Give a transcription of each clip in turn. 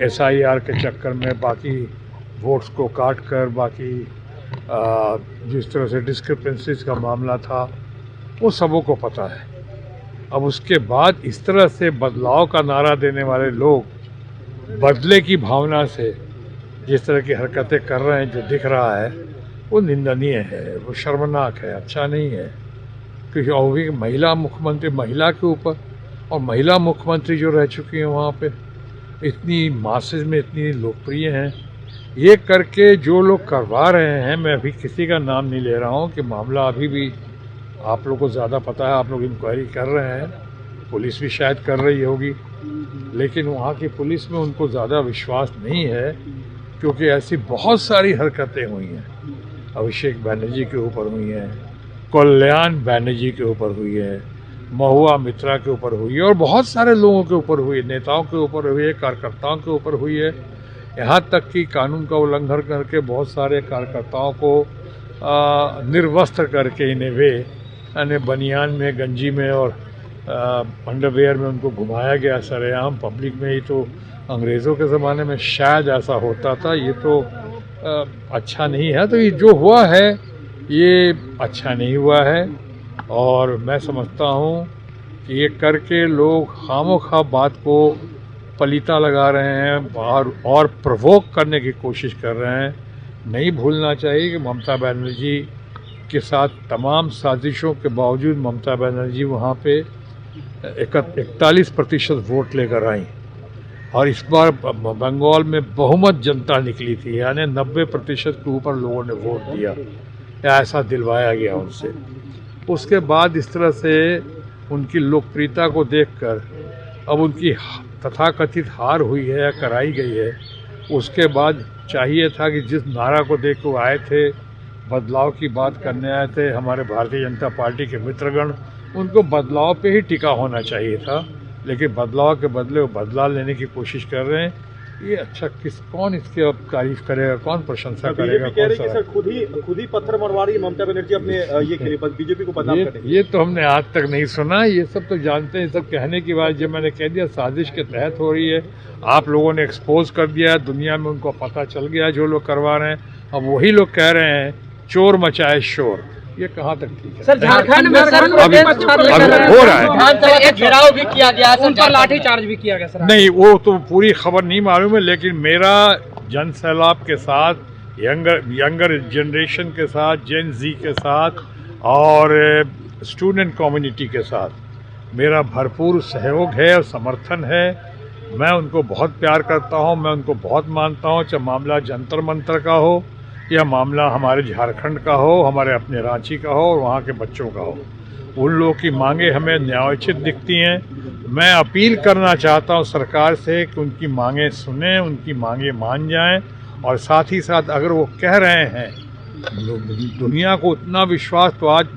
SIR के चक्कर में बाकी वोट्स को काट कर बाकी जिस तरह से डिस्क्रिपेंसीज का मामला था वो सबों को पता है। अब उसके बाद इस तरह से बदलाव का नारा देने वाले लोग बदले की भावना से जिस तरह की हरकतें कर रहे हैं, जो दिख रहा है वो निंदनीय है, वो शर्मनाक है, अच्छा नहीं है। क्योंकि और भी महिला मुख्यमंत्री, महिला के ऊपर, और महिला मुख्यमंत्री जो रह चुकी हैं वहाँ पे इतनी मासेस में इतनी लोकप्रिय हैं, ये करके जो लोग करवा रहे हैं, मैं अभी किसी का नाम नहीं ले रहा हूँ कि मामला अभी भी आप लोगों को ज़्यादा पता है, आप लोग इंक्वायरी कर रहे हैं, पुलिस भी शायद कर रही होगी, लेकिन वहाँ की पुलिस में उनको ज़्यादा विश्वास नहीं है क्योंकि ऐसी बहुत सारी हरकतें हुई हैं। अभिषेक बैनर्जी के ऊपर हुई हैं, कल्याण बैनर्जी के ऊपर हुई है, महुआ मित्रा के ऊपर हुई है और बहुत सारे लोगों के ऊपर हुई है, नेताओं के ऊपर हुई है, कार्यकर्ताओं के ऊपर हुई है। यहाँ तक कि कानून का उल्लंघन करके बहुत सारे कार्यकर्ताओं को निर्वस्त्र करके इन्हें यानी बनियान में, गंजी में और अंडरवेयर में उनको घुमाया गया सरेआम पब्लिक में। ही तो अंग्रेज़ों के ज़माने में शायद ऐसा होता था, ये तो अच्छा नहीं है। तो ये जो हुआ है ये अच्छा नहीं हुआ है और मैं समझता हूँ कि ये करके लोग खामोखा बात को पलीता लगा रहे हैं और प्रवोक करने की कोशिश कर रहे हैं। नहीं भूलना चाहिए कि ममता बनर्जी के साथ तमाम साजिशों के बावजूद ममता बनर्जी वहाँ पे 41% वोट लेकर आई और इस बार बंगाल में बहुमत जनता निकली थी, यानी 90% के ऊपर लोगों ने वोट दिया, ऐसा दिलवाया गया उनसे। उसके बाद इस तरह से उनकी लोकप्रियता को देखकर अब उनकी तथाकथित हार हुई है या कराई गई है, उसके बाद चाहिए था कि जिस नारा को देख कर आए थे, बदलाव की बात करने आए थे हमारे भारतीय जनता पार्टी के मित्रगण, उनको बदलाव पे ही टिका होना चाहिए था, लेकिन बदलाव के बदले वो बदलाव लेने की कोशिश कर रहे हैं। ये अच्छा कौन इसकी अब तारीफ करेगा, कौन प्रशंसा करेगा? सर खुद ही पत्थर मरवा रही है ममता बनर्जी अपने ये के लिए बीजेपी को बदनाम करने। ये तो हमने आज तक नहीं सुना, ये सब तो जानते हैं। सब कहने की बात, जब मैंने कह दिया साजिश के तहत हो रही है, आप लोगों ने एक्सपोज कर दिया, दुनिया में उनको पता चल गया जो लोग करवा रहे हैं। अब वही लोग कह रहे हैं चोर मचाए शोर, ये कहाँ तक ठीक है? सर झारखंड में सर अभी हो रहा है, घेराव भी किया गया, उन पर लाठीचार्ज भी किया गया सर। नहीं, वो तो पूरी खबर नहीं मालूम है, लेकिन मेरा जन सैलाब के साथ, यंगर जनरेशन के साथ, जेन जी के साथ और स्टूडेंट कम्युनिटी के साथ मेरा भरपूर सहयोग है और समर्थन है। मैं उनको बहुत प्यार करता हूँ, मैं उनको बहुत मानता हूँ, चाहे मामला जंतर मंतर का हो या मामला हमारे झारखंड का हो, हमारे अपने रांची का हो और वहाँ के बच्चों का हो। उन लोगों की मांगे हमें न्यायोचित दिखती हैं। मैं अपील करना चाहता हूँ सरकार से कि उनकी मांगे सुने, उनकी मांगे मान जाएं और साथ ही साथ अगर वो कह रहे हैं, दुनिया को उतना विश्वास तो आज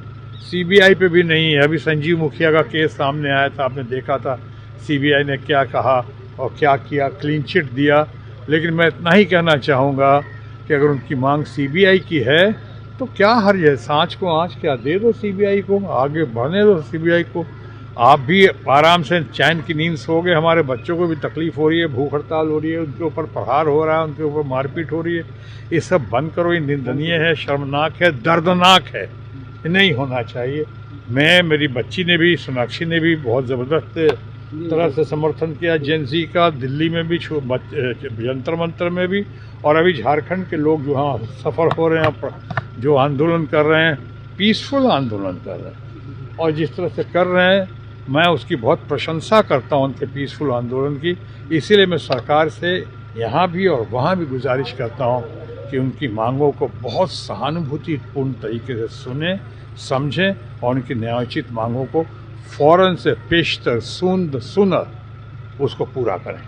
CBI पे भी नहीं है। अभी संजीव मुखिया का केस सामने आया था, आपने देखा था CBI ने क्या कहा और क्या किया, क्लीन चिट दिया। लेकिन मैं इतना ही कहना चाहूँगा कि अगर उनकी मांग CBI की है तो क्या हर्ज है, सांच को आँच क्या, दे दो CBI को, आगे बढ़ने दो CBI को। आप भी आराम से चैन की नींद सो गए, हमारे बच्चों को भी तकलीफ़ हो रही है, भूख हड़ताल हो रही है, उनके ऊपर प्रहार हो रहा है, उनके ऊपर मारपीट हो रही है। ये सब बंद करो, ये निंदनीय है, शर्मनाक है, दर्दनाक है, नहीं होना चाहिए। मेरी बच्ची ने भी, सोनाक्षी ने भी बहुत ज़बरदस्त तरह से समर्थन किया जेन जी का, दिल्ली में भी, जंतर मंतर में भी, और अभी झारखंड के लोग जो हाँ सफ़र हो रहे हैं, जो आंदोलन कर रहे हैं, पीसफुल आंदोलन कर रहे हैं और जिस तरह से कर रहे हैं, मैं उसकी बहुत प्रशंसा करता हूं उनके पीसफुल आंदोलन की। इसीलिए मैं सरकार से यहाँ भी और वहाँ भी गुजारिश करता हूं कि उनकी मांगों को बहुत सहानुभूतिपूर्ण तरीके से सुने, समझें और उनकी न्यायोचित मांगों को फ़ौरन से पेशतर सूनर उसको पूरा करें।